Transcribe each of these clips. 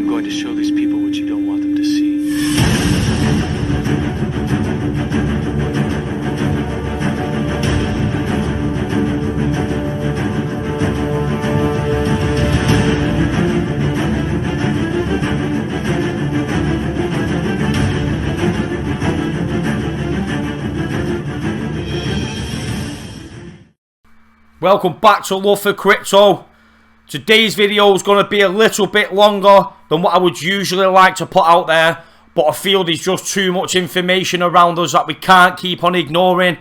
going to show these people what you don't want them to see. Welcome back to Love for Crypto. Today's video is going to be a little bit longer than what I would usually like to put out there, but I feel there's just too much information around us that we can't keep on ignoring.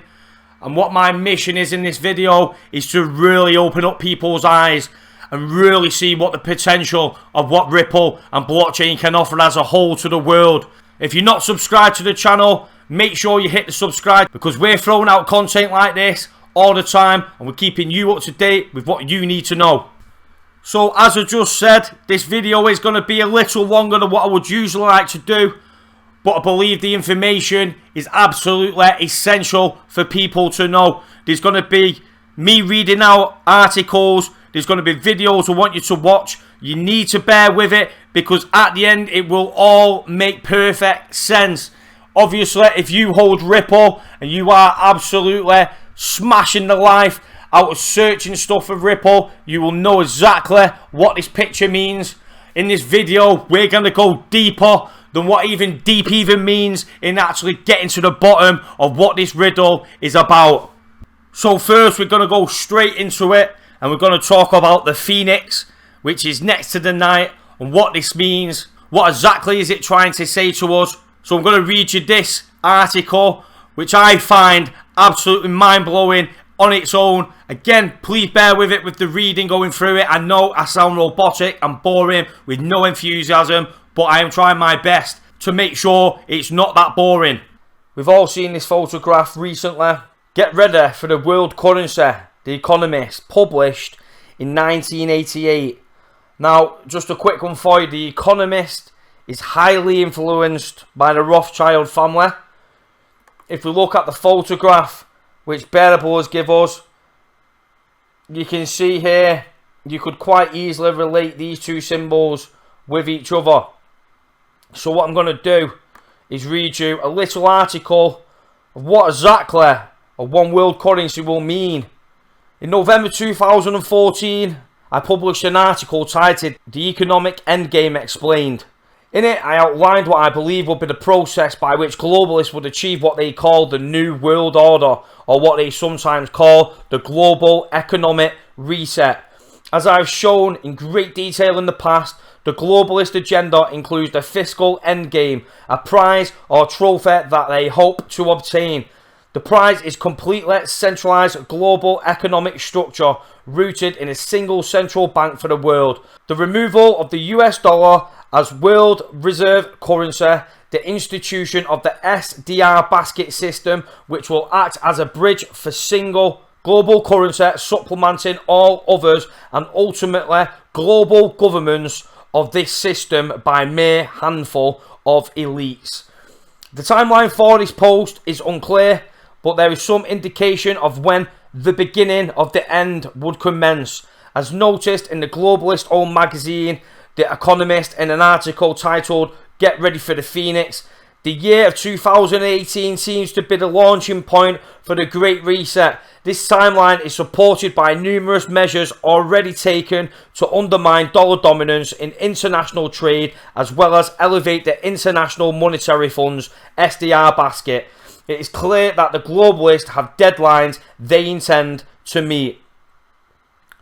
And what my mission is in this video is to really open up people's eyes and really see what the potential of what Ripple and blockchain can offer as a whole to the world. If you're not subscribed to the channel, make sure you hit the subscribe, because we're throwing out content like this all the time and we're keeping you up to date with what you need to know. So as I just said, this video is going to be a little longer than what I would usually like to do, but I believe the information is absolutely essential for people to know. There's going to be me reading out articles, there's going to be videos I want you to watch. You need to bear with it, because at the end it will all make perfect sense. Obviously, if you hold Ripple and you are absolutely smashing the life out of searching stuff for Ripple, you will know exactly what this picture means. In this video, we're going to go deeper than what even deep even means in actually getting to the bottom of what this riddle is about. So first, we're going to go straight into it, and we're going to talk about the Phoenix, which is next to the night, and what this means. What exactly is it trying to say to us? So I'm going to read you this article, which I find absolutely mind-blowing on its own. Again, please bear with it with the reading going through it. I know I sound robotic and boring with no enthusiasm, but I am trying my best to make sure it's not that boring. We've all seen this photograph recently. Get ready for the world currency, The Economist, published in 1988. Now, just a quick one for you. The Economist is highly influenced by the Rothschild family. If we look at the photograph which Bearables give us, you can see here, you could quite easily relate these two symbols with each other. So what I'm going to do is read you a little article of what exactly a one world currency will mean. In November 2014, I published an article titled "The Economic Endgame Explained." In it, I outlined what I believe would be the process by which globalists would achieve what they call the New World Order, or what they sometimes call the Global Economic Reset. As I've shown in great detail in the past, the globalist agenda includes the fiscal endgame, a prize or trophy that they hope to obtain. The prize is completely centralized global economic structure rooted in a single central bank for the world. The removal of the US dollar as world reserve currency, the institution of the SDR basket system, which will act as a bridge for single global currency supplementing all others, and ultimately global governance of this system by mere handful of elites. The timeline for this post is unclear, but there is some indication of when the beginning of the end would commence, as noticed in the globalist-owned magazine The Economist in an article titled "Get Ready for the Phoenix." The year of 2018 seems to be the launching point for the Great Reset. This timeline is supported by numerous measures already taken to undermine dollar dominance in international trade, as well as elevate the International Monetary Fund's SDR basket. It is clear that the globalists have deadlines they intend to meet.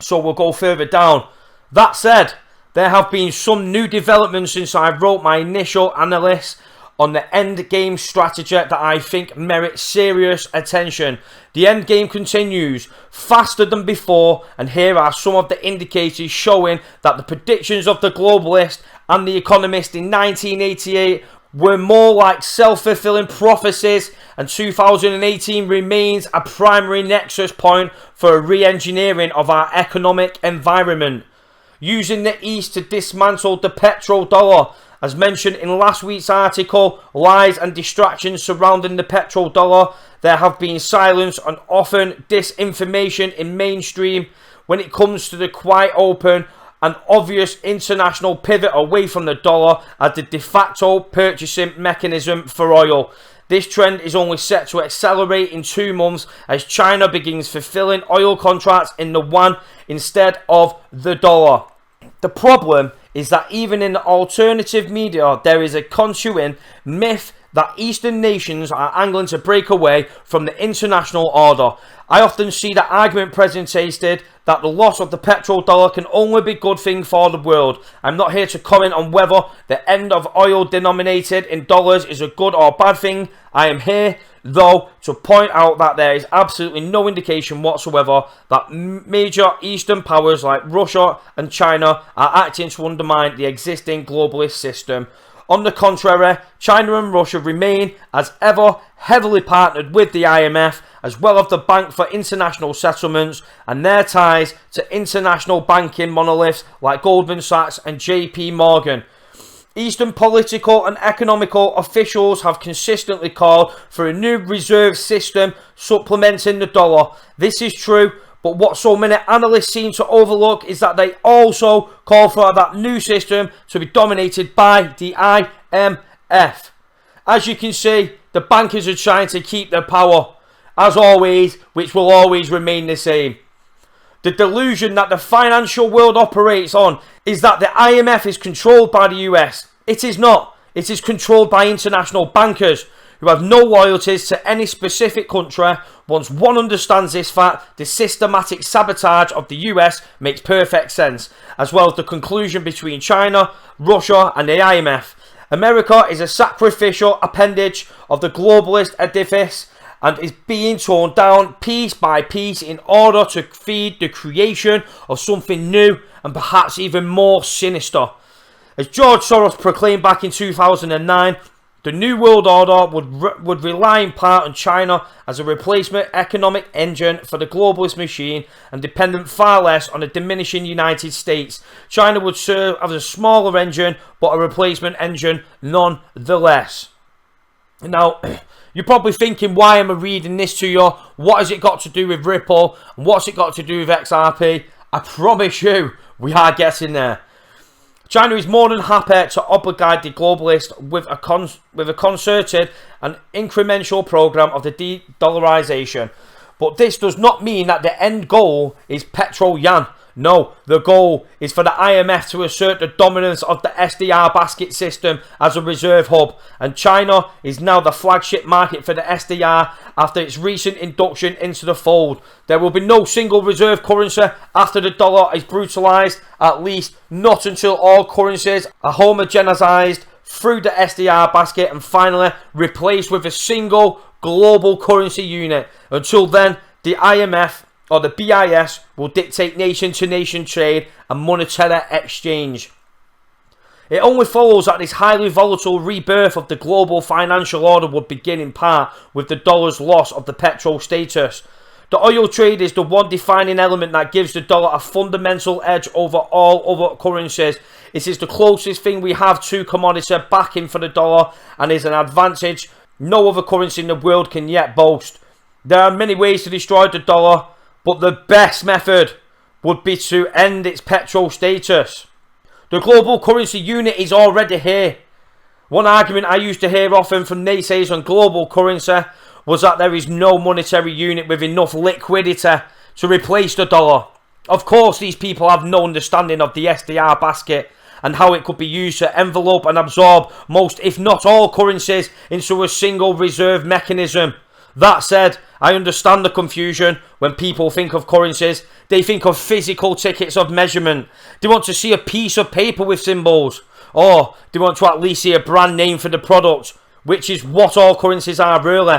So we'll go further down. That said, there have been some new developments since I wrote my initial analysis on the endgame strategy that I think merits serious attention. The endgame continues faster than before, and here are some of the indicators showing that the predictions of the globalist and the Economist in 1988 were more like self-fulfilling prophecies, and 2018 remains a primary nexus point for a re-engineering of our economic environment. Using the East to dismantle the Petrol dollar. As mentioned in last week's article, lies and distractions surrounding the Petrol dollar. There have been silence and often disinformation in mainstream when it comes to the quite open an obvious international pivot away from the dollar as the de facto purchasing mechanism for oil. This trend is only set to accelerate in 2 months as China begins fulfilling oil contracts in the yuan instead of the dollar. The problem is that even in the alternative media, there is a continuing myth that Eastern nations are angling to break away from the international order. I often see the argument presented that the loss of the petrodollar can only be a good thing for the world. I'm not here to comment on whether the end of oil denominated in dollars is a good or bad thing. I am here, though, to point out that there is absolutely no indication whatsoever that major Eastern powers like Russia and China are acting to undermine the existing globalist system. On the contrary, China and Russia remain, as ever, heavily partnered with the IMF, as well as the Bank for International Settlements, and their ties to international banking monoliths like Goldman Sachs and JP Morgan. Eastern political and economical officials have consistently called for a new reserve system supplementing the dollar. This is true, but what so many analysts seem to overlook is that they also call for that new system to be dominated by the IMF. As you can see, the bankers are trying to keep their power, as always, which will always remain the same. The delusion that the financial world operates on is that the IMF is controlled by the US. It is not. It is controlled by international bankers who have no loyalties to any specific country. Once one understands this fact, the systematic sabotage of the US makes perfect sense, as well as the conclusion between China, Russia and the IMF. America is a sacrificial appendage of the globalist edifice and is being torn down piece by piece in order to feed the creation of something new and perhaps even more sinister. As George Soros proclaimed back in 2009, the New World Order would rely in part on China as a replacement economic engine for the globalist machine and dependent far less on a diminishing United States. China would serve as a smaller engine, but a replacement engine nonetheless. Now, you're probably thinking, why am I reading this to you? What has it got to do with Ripple? And what's it got to do with XRP? I promise you, we are getting there. China is more than happy to obligate the globalists with a concerted and incremental program of the de-dollarization. But this does not mean that the end goal is Petrol yuan. No, the goal is for the IMF to assert the dominance of the SDR basket system as a reserve hub, and China is now the flagship market for the SDR after its recent induction into the fold. There will be no single reserve currency after the dollar is brutalized, at least not until all currencies are homogenized through the SDR basket and finally replaced with a single global currency unit. Until then, the IMF or the BIS will dictate nation-to-nation trade and monetary exchange. It only follows that this highly volatile rebirth of the global financial order would begin in part with the dollar's loss of the petrol status. The oil trade is the one defining element that gives the dollar a fundamental edge over all other currencies. It is the closest thing we have to commodity backing for the dollar and is an advantage no other currency in the world can yet boast. There are many ways to destroy the dollar, but the best method would be to end its petrol status. The global currency unit is already here. One argument I used to hear often from naysayers on global currency was that there is no monetary unit with enough liquidity to replace the dollar. Of course, these people have no understanding of the SDR basket and how it could be used to envelope and absorb most, if not all, currencies into a single reserve mechanism. That said, I understand the confusion. When people think of currencies, they think of physical tickets of measurement. They want to see a piece of paper with symbols, or they want to at least see a brand name for the product, which is what all currencies are really.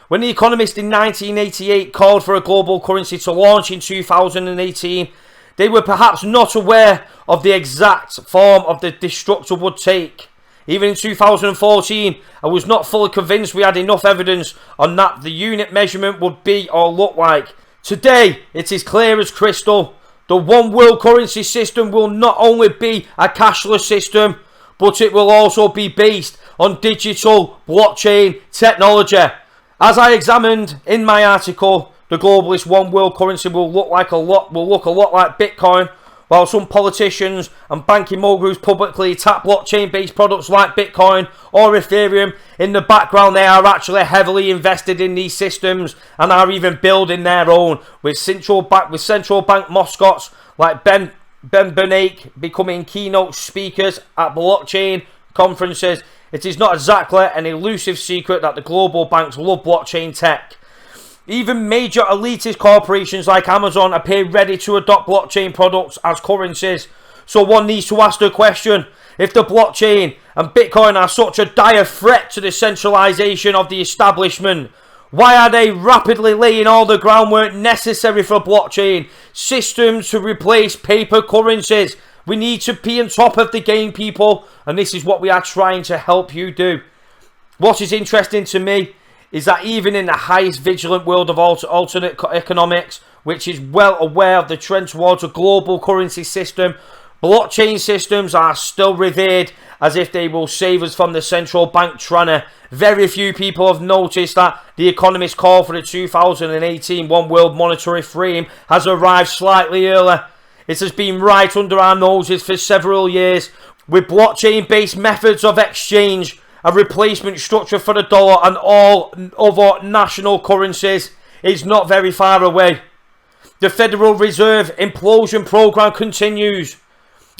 When The Economist in 1988 called for a global currency to launch in 2018, they were perhaps not aware of the exact form of the structure would take. Even in 2014, I was not fully convinced we had enough evidence on that the unit measurement would be or look like. Today, it is clear as crystal. The one world currency system will not only be a cashless system, but it will also be based on digital blockchain technology. As I examined in my article, the globalist one world currency will look a lot like Bitcoin, while some politicians and banking moguls publicly attack blockchain-based products like Bitcoin or Ethereum, in the background they are actually heavily invested in these systems and are even building their own, with central bank mascots like Ben Bernanke becoming keynote speakers at blockchain conferences. It is not exactly an elusive secret that the global banks love blockchain tech. Even major elitist corporations like Amazon appear ready to adopt blockchain products as currencies. So one needs to ask the question, if the blockchain and Bitcoin are such a dire threat to the centralization of the establishment, why are they rapidly laying all the groundwork necessary for blockchain systems to replace paper currencies? We need to be on top of the game, people, and this is what we are trying to help you do. What is interesting to me is that even in the highest vigilant world of alternate economics, which is well aware of the trend towards a global currency system, blockchain systems are still revered as if they will save us from the central bank tyranny. Very few people have noticed that the economist call for the 2018 One World Monetary Frame has arrived slightly earlier. It has been right under our noses for several years, with blockchain-based methods of exchange, a replacement structure for the dollar and all other national currencies is not very far away. The Federal Reserve implosion program continues.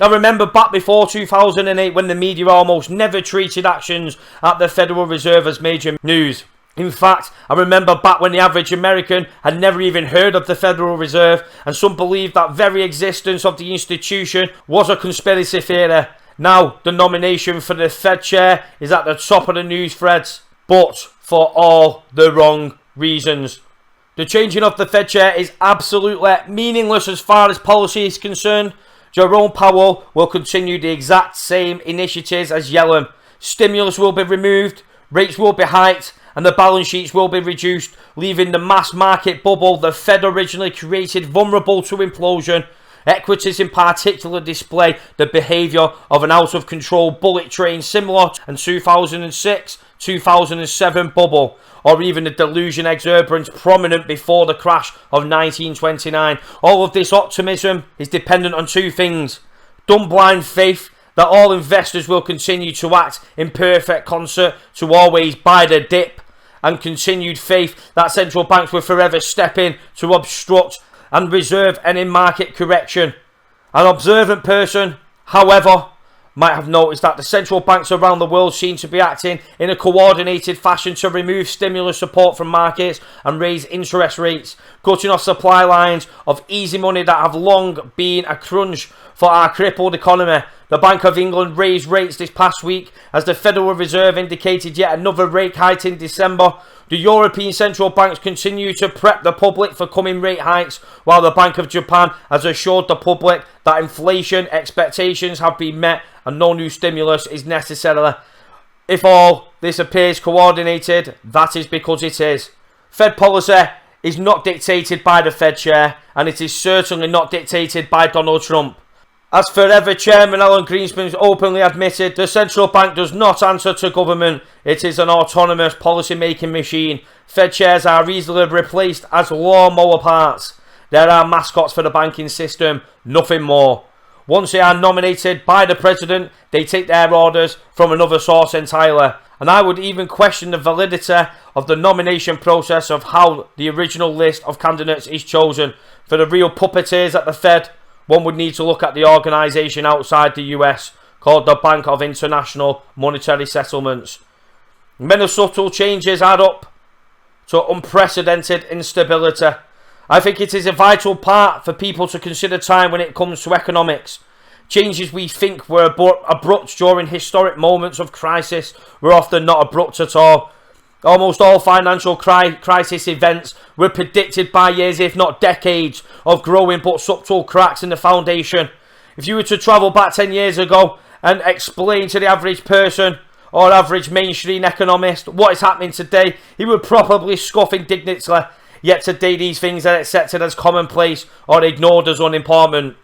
I remember back before 2008 when the media almost never treated actions at the Federal Reserve as major news. In fact, I remember back when the average American had never even heard of the Federal Reserve, and some believed that very existence of the institution was a conspiracy theory. Now, the nomination for the Fed chair is at the top of the news threads, but for all the wrong reasons. The changing of the Fed chair is absolutely meaningless as far as policy is concerned. Jerome Powell will continue the exact same initiatives as Yellen. Stimulus will be removed, rates will be hiked, and the balance sheets will be reduced, leaving the mass market bubble the Fed originally created vulnerable to implosion. Equities in particular display the behaviour of an out-of-control bullet train similar to the 2006-2007 bubble, or even the delusion exuberance prominent before the crash of 1929. All of this optimism is dependent on two things: dumb blind faith that all investors will continue to act in perfect concert to always buy the dip, and continued faith that central banks will forever step in to obstruct and reserve any market correction. An observant person, however, might have noticed that the central banks around the world seem to be acting in a coordinated fashion to remove stimulus support from markets and raise interest rates, cutting off supply lines of easy money that have long been a crunch for our crippled economy. The Bank of England raised rates this past week as the Federal Reserve indicated yet another rate hike in December. The European central banks continue to prep the public for coming rate hikes, while the Bank of Japan has assured the public that inflation expectations have been met and no new stimulus is necessary. If all this appears coordinated, that is because it is. Fed policy is not dictated by the Fed chair, and it is certainly not dictated by Donald Trump. As forever Chairman Alan Greenspan openly admitted, the central bank does not answer to government. It is an autonomous policy-making machine. Fed chairs are easily replaced as lawnmower parts. There are mascots for the banking system, nothing more. Once they are nominated by the president, they take their orders from another source entirely. And I would even question the validity of the nomination process of how the original list of candidates is chosen. For the real puppeteers at the Fed, one would need to look at the organisation outside the US called the Bank of International Monetary Settlements. Many subtle changes add up to unprecedented instability. I think it is a vital part for people to consider time when it comes to economics. Changes we think were abrupt during historic moments of crisis were often not abrupt at all. Almost all financial crisis events were predicted by years, if not decades, of growing but subtle cracks in the foundation. If you were to travel back 10 years ago and explain to the average person or average mainstream economist what is happening today, he would probably scoff indignantly. Yet today these things are accepted as commonplace or ignored as unimportant.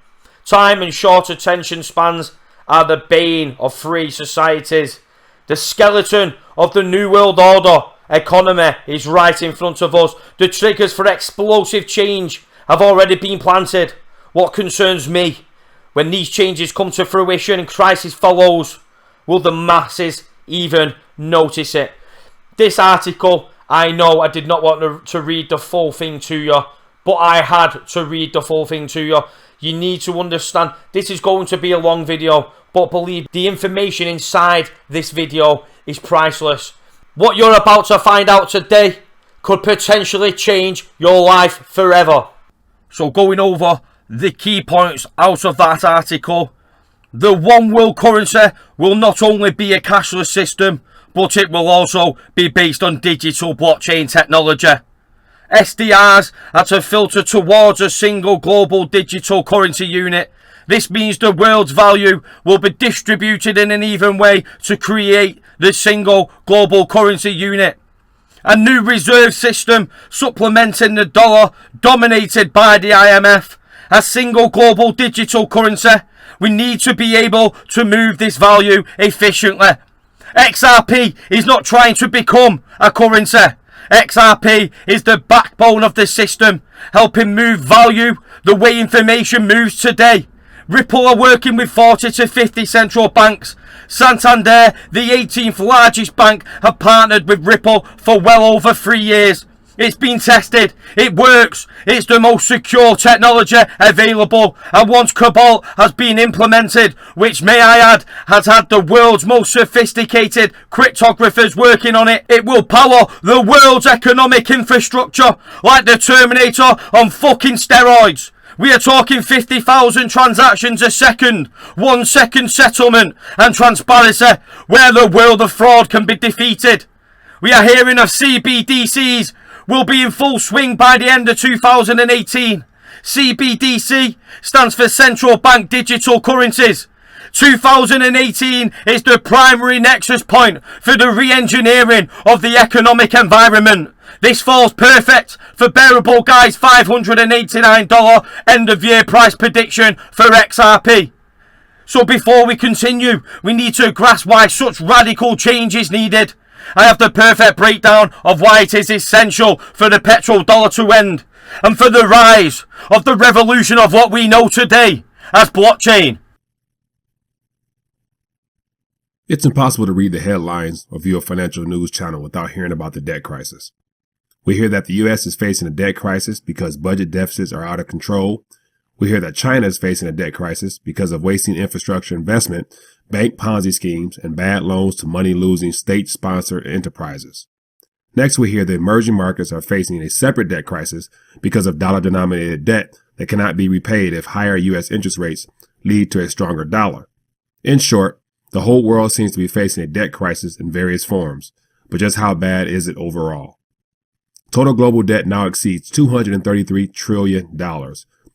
Time and short attention spans are the bane of free societies. The skeleton of the New World Order economy is right in front of us. The triggers for explosive change have already been planted. What concerns me When these changes come to fruition and crisis follows, will the masses even notice it? This article, I know I did not want to read the full thing to you, but I had to read the full thing to you. You need to understand, this is going to be a long video, but believe the information inside this video is priceless. What you're about to find out today could potentially change your life forever. So going over the key points out of that article, the one world currency will not only be a cashless system, but it will also be based on digital blockchain technology. SDRs are to filter towards a single global digital currency unit. This means the world's value will be distributed in an even way to create the single global currency unit. A new reserve system supplementing the dollar, dominated by the IMF. A single global digital currency. We need to be able to move this value efficiently. XRP is not trying to become a currency. XRP is the backbone of the system, helping move value the way information moves today. Ripple are working with 40 to 50 central banks. Santander, the 18th largest bank, have partnered with Ripple for well over 3 years. It's been tested. It works. It's the most secure technology available. And once Cobalt has been implemented, which may I add, has had the world's most sophisticated cryptographers working on it, it will power the world's economic infrastructure like the Terminator on fucking steroids. We are talking 50,000 transactions a second, 1 second settlement and transparency where the world of fraud can be defeated. We are hearing of CBDCs will be in full swing by the end of 2018. CBDC stands for Central Bank Digital Currencies. 2018 is the primary nexus point for the re-engineering of the economic environment. This falls perfect for Bearable Guy's $589 end-of-year price prediction for XRP. So before we continue, we need to grasp why such radical change is needed. I have the perfect breakdown of why it is essential for the Petrol dollar to end, and for the rise of the revolution of what we know today as blockchain. It's impossible to read the headlines or view a financial news channel without hearing about the debt crisis. We hear that the U.S. is facing a debt crisis because budget deficits are out of control. We hear that China is facing a debt crisis because of wasting infrastructure investment, bank Ponzi schemes, and bad loans to money-losing state-sponsored enterprises. Next, we hear the emerging markets are facing a separate debt crisis because of dollar-denominated debt that cannot be repaid if higher U.S. interest rates lead to a stronger dollar. In short, the whole world seems to be facing a debt crisis in various forms, but just how bad is it overall? Total global debt now exceeds $233 trillion.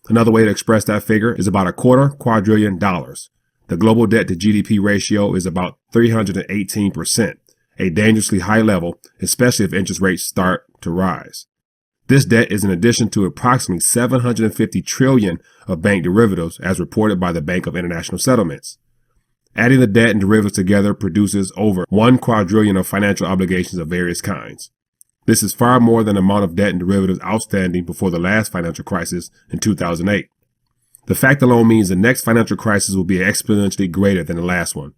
Another way to express that figure is about $250 quadrillion. The global debt to GDP ratio is about 318%, a dangerously high level, especially if interest rates start to rise. This debt is in addition to approximately $750 trillion of bank derivatives as reported by the Bank of International Settlements. Adding the debt and derivatives together produces over $1 quadrillion of financial obligations of various kinds. This is far more than the amount of debt and derivatives outstanding before the last financial crisis in 2008. The fact alone means the next financial crisis will be exponentially greater than the last one.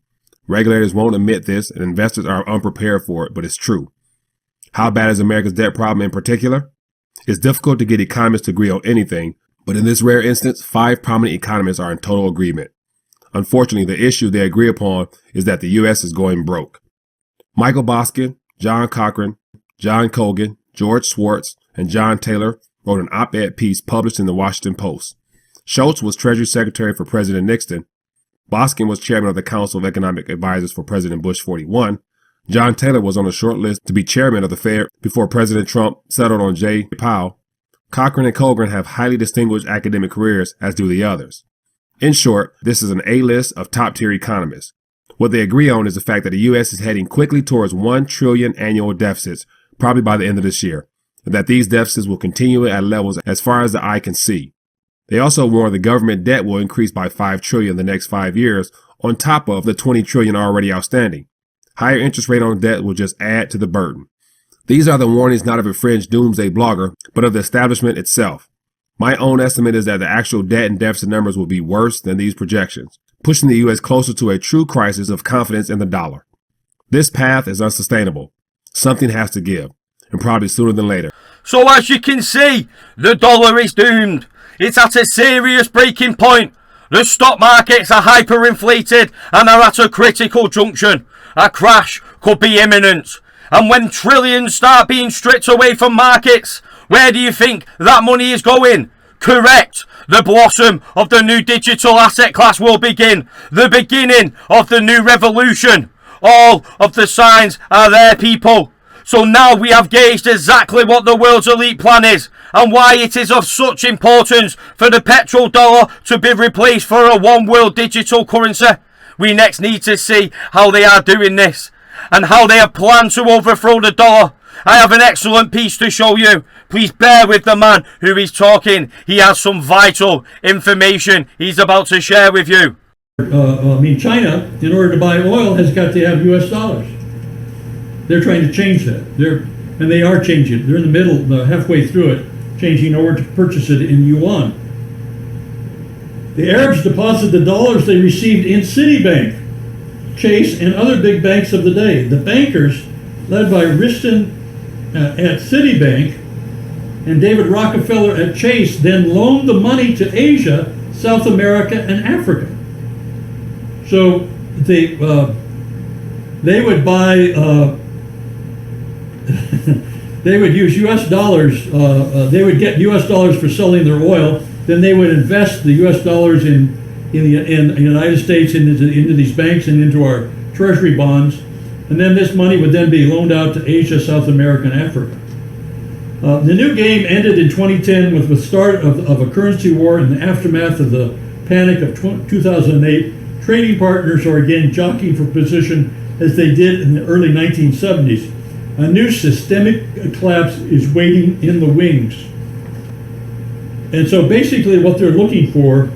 Regulators won't admit this and investors are unprepared for it, but it's true. How bad is America's debt problem in particular? It's difficult to get economists to agree on anything, but in this rare instance, 5 prominent economists are in total agreement. Unfortunately, the issue they agree upon is that the U.S. is going broke. Michael Boskin, John Cochran, John Cogan, George Schwartz, and John Taylor wrote an op-ed piece published in the Washington Post. Schultz was Treasury Secretary for President Nixon. Boskin was chairman of the Council of Economic Advisors for President Bush 41. John Taylor was on a short list to be chairman of the Fed before President Trump settled on Jay Powell. Cochran and Cogan have highly distinguished academic careers, as do the others. In short, this is an A-list of top-tier economists. What they agree on is the fact that the U.S. is heading quickly towards $1 trillion annual deficits, probably by the end of this year, and that these deficits will continue at levels as far as the eye can see. They also warn the government debt will increase by $5 trillion in the next 5 years, on top of the $20 trillion already outstanding. Higher interest rate on debt will just add to the burden. These are the warnings not of a fringe doomsday blogger, but of the establishment itself. My own estimate is that the actual debt and deficit numbers will be worse than these projections, pushing the U.S. closer to a true crisis of confidence in the dollar. This path is unsustainable. Something has to give, and probably sooner than later. So as you can see, the dollar is doomed. It's at a serious breaking point. The stock markets are hyperinflated and are at a critical junction. A crash could be imminent. And when trillions start being stripped away from markets, where do you think that money is going? Correct. The blossom of the new digital asset class will begin. The beginning of the new revolution. All of the signs are there, people. So now we have gauged exactly what the world's elite plan is and why it is of such importance for the petrol dollar to be replaced for a one world digital currency. We next need to see how they are doing this and how they have planned to overthrow the dollar. I have an excellent piece to show you. Please bear with the man who is talking. He has some vital information he's about to share with you. China, in order to buy oil, has got to have U.S. dollars. They're trying to change that. They are changing. They're in the middle, halfway through it, changing in order to purchase it in yuan. The Arabs deposited the dollars they received in Citibank, Chase, and other big banks of the day. The bankers, led by Riston at Citibank and David Rockefeller at Chase, then loaned the money to Asia, South America, and Africa. So they would buy. They would use U.S. dollars. They would get U.S. dollars for selling their oil. Then they would invest the U.S. dollars in the United States into these banks and into our treasury bonds. And then this money would then be loaned out to Asia, South America, and Africa. The new game ended in 2010 with the start of a currency war in the aftermath of the panic of 2008. Trading partners are again jockeying for position as they did in the early 1970s. A new systemic collapse is waiting in the wings. And so basically what they're looking for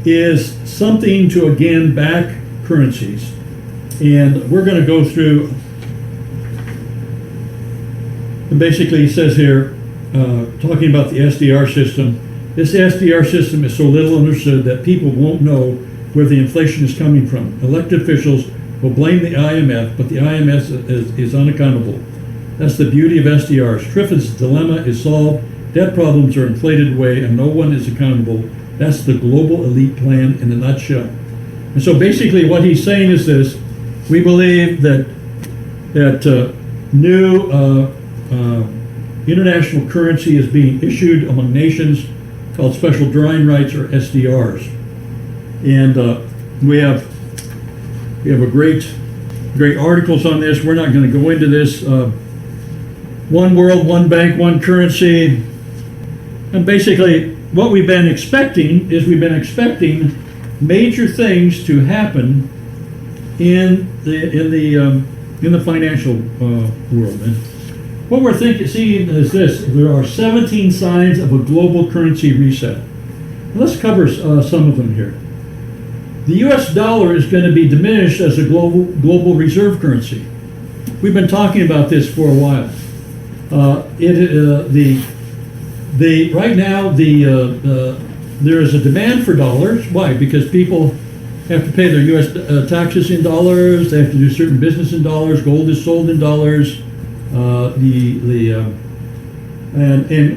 is something to again back currencies. And we're going to go through, and basically it says here, talking about the SDR system. This SDR system is so little understood that people won't know where the inflation is coming from. Elected officials will blame the IMF, but the IMF is unaccountable. That's the beauty of SDRs. Triffin's dilemma is solved, debt problems are inflated away, and no one is accountable. That's the global elite plan in a nutshell. And so basically what he's saying is this: we believe that new international currency is being issued among nations called special drawing rights, or SDRs. And we have a great articles on this. We're not going to go into this. One world, one bank, one currency. And basically what we've been expecting is major things to happen in the financial world. And what we're seeing is this: there are 17 signs of a global currency reset. Let's cover some of them here. The U.S. dollar is going to be diminished as a global reserve currency. We've been talking about this for a while. Right now there is a demand for dollars. Why? Because people have to pay their U.S. taxes in dollars. They have to do certain business in dollars. Gold is sold in dollars. And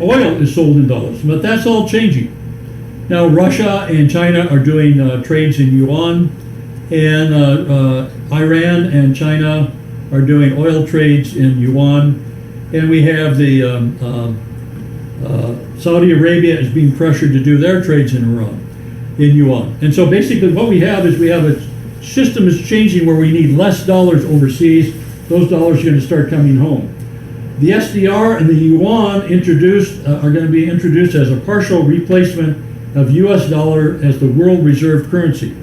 oil is sold in dollars. But that's all changing. Now Russia and China are doing trades in yuan, and Iran and China are doing oil trades in yuan, and we have the Saudi Arabia is being pressured to do their trades in yuan. And so basically what we have is a system is changing where we need less dollars overseas. Those dollars are going to start coming home. The SDR and the yuan are going to be introduced as a partial replacement of U.S. dollar as the world reserve currency.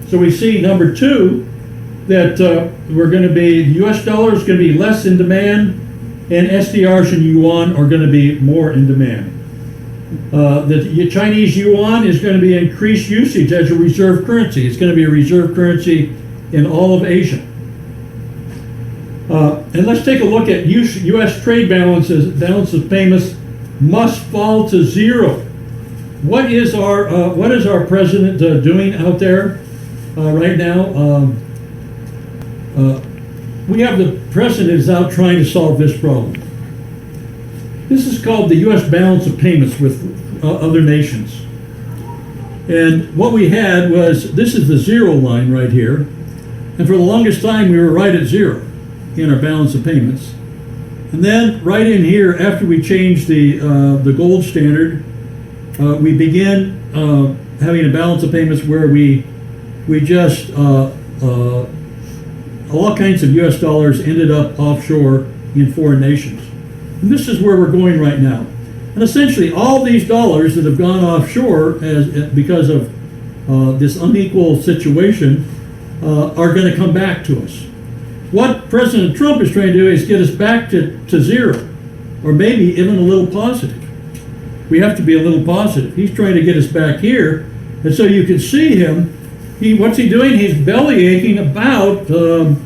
So we see, number two, that U.S. dollar is going to be less in demand, and SDRs and yuan are going to be more in demand. The Chinese yuan is going to be increased usage as a reserve currency. It's going to be a reserve currency in all of Asia. And let's take a look at U.S. trade balances. Balance of payments must fall to zero what is our president doing out there right now? We have the president is out trying to solve this problem. This is called the U.S. balance of payments with other nations. And what we had was, this is the zero line right here. And for the longest time, we were right at zero in our balance of payments. And then right in here, after we changed the gold standard, we began having a balance of payments where we just all kinds of U.S. dollars ended up offshore in foreign nations. And this is where we're going right now. And essentially, all these dollars that have gone offshore because of this unequal situation are going to come back to us. What President Trump is trying to do is get us back to zero, or maybe even a little positive. We have to be a little positive. He's trying to get us back here, and so you can see him. What's he doing? He's belly aching about the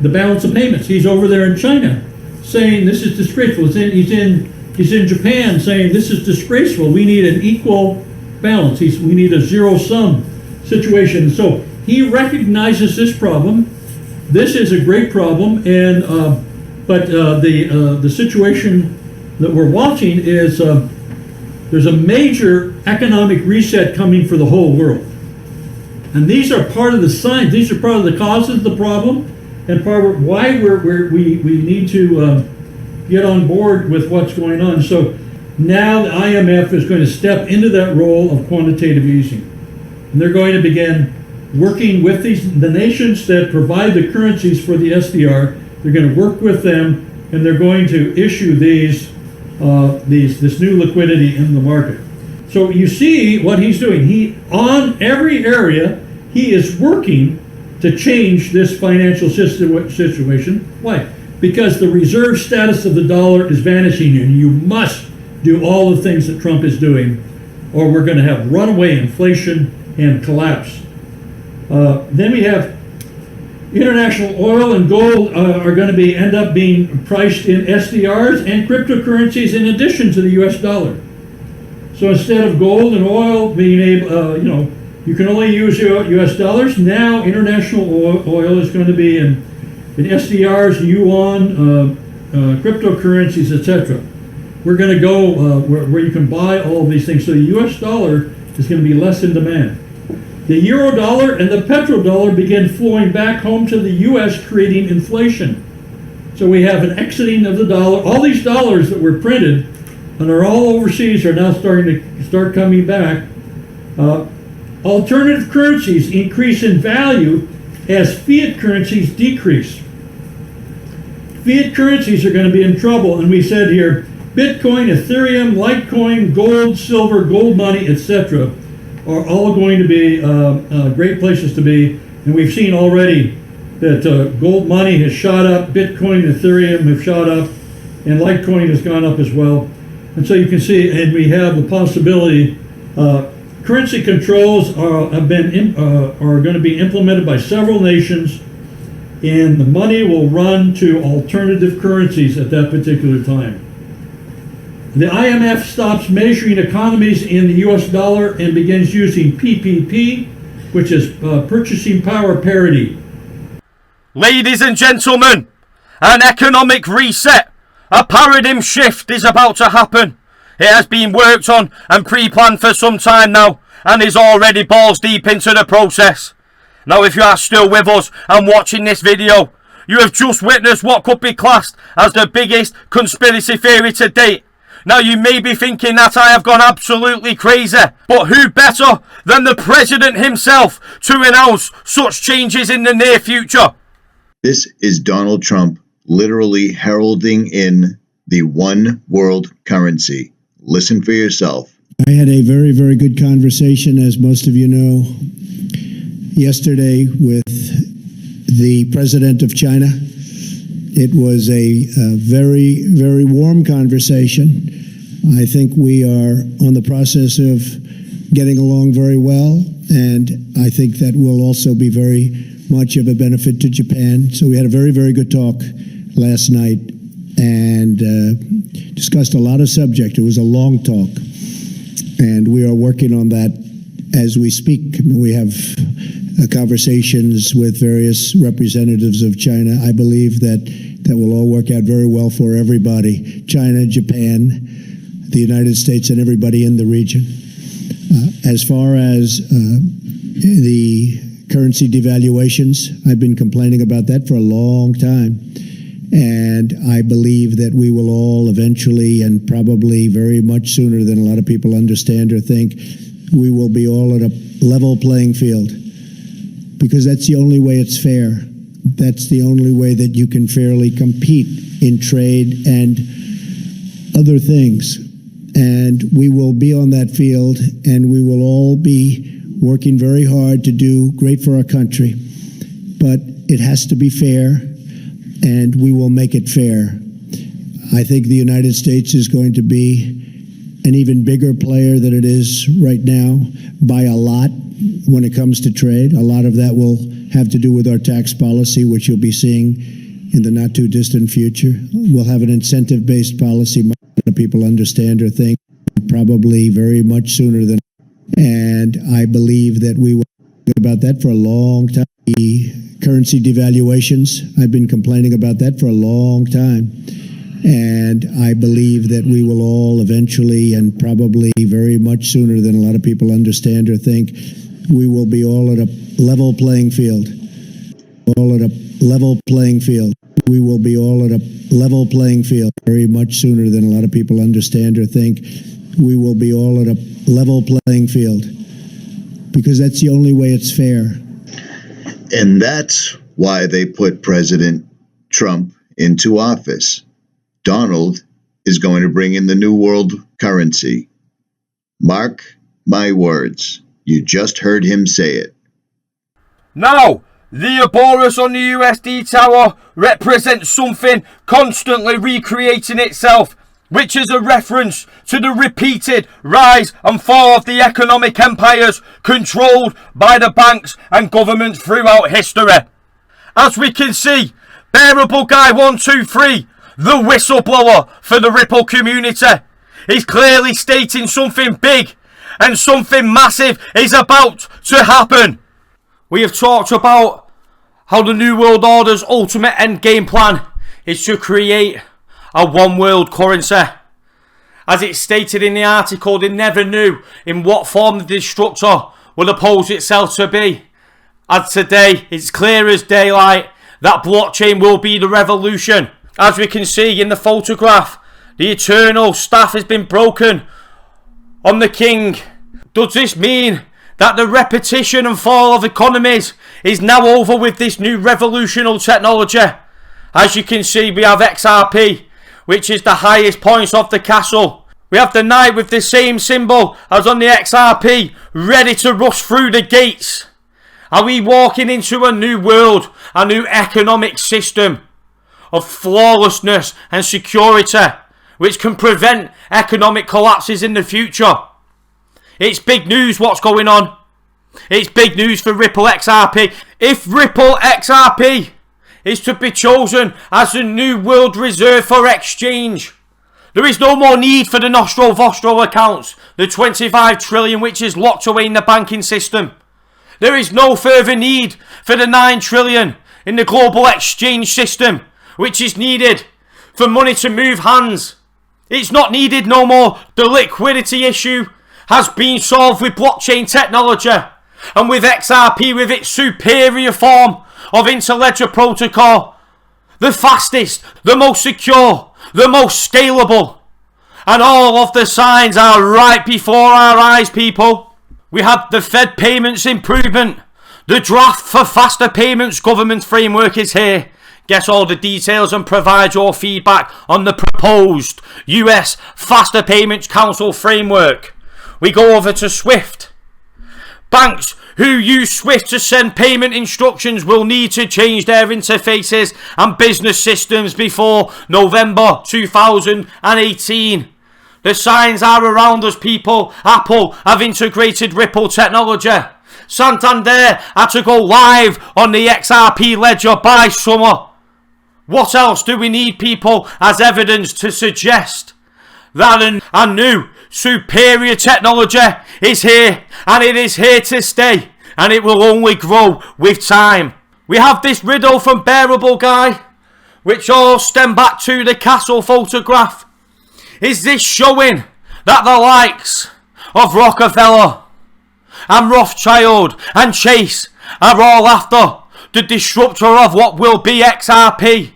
balance of payments. He's over there in China, saying this is disgraceful. He's in Japan, saying this is disgraceful. We need an equal balance. We need a zero-sum situation. So he recognizes this problem. This is a great problem, and but the situation that we're watching is there's a major economic reset coming for the whole world. And these are part of the signs. These are part of the causes of the problem, and part of why we need to get on board with what's going on. So now the IMF is going to step into that role of quantitative easing. And they're going to begin working with the nations that provide the currencies for the SDR. They're going to work with them, and they're going to issue this new liquidity in the market. So you see what he's doing. On every area, he is working to change this financial situation. Why? Because the reserve status of the dollar is vanishing, and you must do all the things that Trump is doing, or we're going to have runaway inflation and collapse. Then we have international oil and gold are going to end up being priced in SDRs and cryptocurrencies in addition to the U.S. dollar. So instead of gold and oil being able, you can only use U.S. dollars. Now international oil is going to be in SDRs, yuan, cryptocurrencies, etc. We're going to go where you can buy all of these things. So the U.S. dollar is going to be less in demand. The euro dollar and the Petrol dollar begin flowing back home to the U.S., creating inflation. So we have an exiting of the dollar. All these dollars that were printed and are all overseas are now starting to coming back. Alternative currencies increase in value as fiat currencies decrease. Fiat currencies are going to be in trouble, and we said here, Bitcoin, Ethereum, Litecoin, gold, silver, gold money, etc. are all going to be great places to be. And we've seen already that gold money has shot up, Bitcoin and Ethereum have shot up, and Litecoin has gone up as well. And so you can see, and we have the possibility, currency controls are going to be implemented by several nations, and the money will run to alternative currencies at that particular time. The IMF stops measuring economies in the U.S. dollar and begins using PPP, which is purchasing power parity. Ladies and gentlemen, an economic reset, a paradigm shift is about to happen. It has been worked on and pre-planned for some time now, and is already balls deep into the process. Now, if you are still with us and watching this video, you have just witnessed what could be classed as the biggest conspiracy theory to date. Now, you may be thinking that I have gone absolutely crazy, but who better than the president himself to announce such changes in the near future? This is Donald Trump literally heralding in the one world currency. Listen for yourself. I had a very, very good conversation, as most of you know, yesterday with the president of China. It was a very, very warm conversation. I think we are on the process of getting along very well, and I think that will also be very much of a benefit to Japan. So we had a very, very good talk last night and discussed a lot of subject. It was a long talk. And we are working on that as we speak. We have conversations with various representatives of China. I believe that will all work out very well for everybody. China, Japan, the United States, and everybody in the region. As far as the currency devaluations, I've been complaining about that for a long time. And I believe that we will all eventually, and probably very much sooner than a lot of people understand or think, we will be all at a level playing field. Because that's the only way it's fair. That's the only way that you can fairly compete in trade and other things. And we will be on that field, and we will all be working very hard to do great for our country. But it has to be fair, and we will make it fair. I think the United States is going to be an even bigger player than it is right now by a lot when it comes to trade. A lot of that will have to do with our tax policy, which you'll be seeing in the not too distant future. We'll have an incentive-based policy. A lot of people understand or think probably very much sooner than. And I believe that we will about that for a long time. The currency devaluations, I've been complaining about that for a long time. And I believe that we will all eventually, and probably very much sooner than a lot of people understand or think, we will be all at a level playing field. All at a level playing field. We will be all at a level playing field very much sooner than a lot of people understand or think. We will be all at a level playing field. Because that's the only way it's fair. And that's why they put President Trump into office. Donald is going to bring in the new world currency. Mark my words. You just heard him say it. Now, the Ouroboros on the USD tower represents something constantly recreating itself, which is a reference to the repeated rise and fall of the economic empires controlled by the banks and governments throughout history. As we can see, Bearable Guy 123, the whistleblower for the Ripple community, is clearly stating something big and something massive is about to happen. We have talked about how the New World Order's ultimate endgame plan is to create a one world currency. As it's stated in the article, they never knew in what form the destructor would oppose itself to be. As today, it's clear as daylight that blockchain will be the revolution. As we can see in the photograph, the eternal staff has been broken on the king. Does this mean that the repetition and fall of economies is now over with this new revolutionary technology? As you can see, we have XRP, which is the highest points of the castle. We have the knight with the same symbol as on the XRP, ready to rush through the gates. Are we walking into a new world, a new economic system of flawlessness and security, which can prevent economic collapses in the future? It's big news what's going on. It's big news for Ripple XRP. If Ripple XRP is to be chosen as the new world reserve for exchange, there is no more need for the Nostro Vostro accounts, the 25 trillion which is locked away in the banking system. There is no further need for the 9 trillion in the global exchange system, which is needed for money to move hands. It's not needed no more. The liquidity issue has been solved with blockchain technology and with XRP, with its superior form of interledger protocol, the fastest, the most secure, the most scalable, and all of the signs are right before our eyes, people. We have the Fed payments improvement. The draft for faster payments government framework is here. Get all the details and provide your feedback on the proposed US Faster Payments Council framework. We go over to SWIFT. Banks who use SWIFT to send payment instructions will need to change their interfaces and business systems before November 2018. The signs are around us, people. Apple have integrated Ripple technology. Santander had to go live on the XRP ledger by summer. What else do we need, people, as evidence to suggest that a new superior technology is here, and it is here to stay, and it will only grow with time. We have this riddle from Bearable Guy, which all stem back to the castle photograph. Is this showing that the likes of Rockefeller and Rothschild and Chase are all after the disruptor of what will be XRP?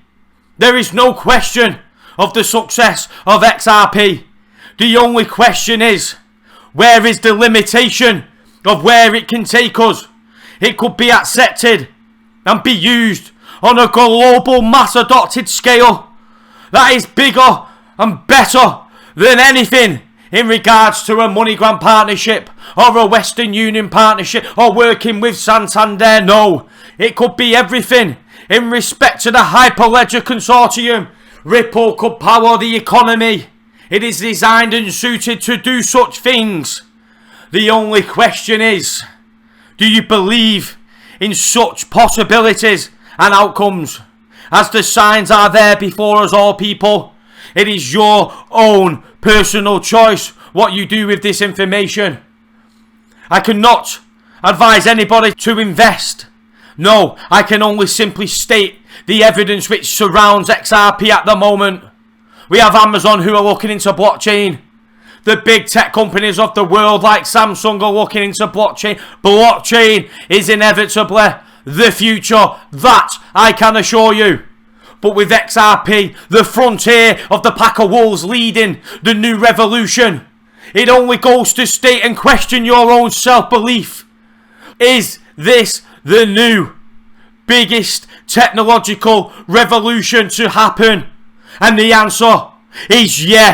There is no question of the success of XRP. The only question is, where is the limitation of where it can take us? It could be accepted and be used on a global mass adopted scale that is bigger and better than anything in regards to a MoneyGram partnership or a Western Union partnership or working with Santander. No, it could be everything. In respect to the Hyperledger Consortium, Ripple could power the economy. It is designed and suited to do such things. The only question is, do you believe in such possibilities and outcomes? As the signs are there before us all, people, it is your own personal choice what you do with this information. I cannot advise anybody to invest. No, I can only simply state the evidence which surrounds XRP at the moment. We have Amazon who are looking into blockchain. The big tech companies of the world like Samsung are looking into blockchain. Blockchain is inevitably the future. That I can assure you. But with XRP, the frontier of the pack of wolves leading the new revolution, it only goes to state and question your own self-belief. Is this the new biggest technological revolution to happen? And the answer is yes.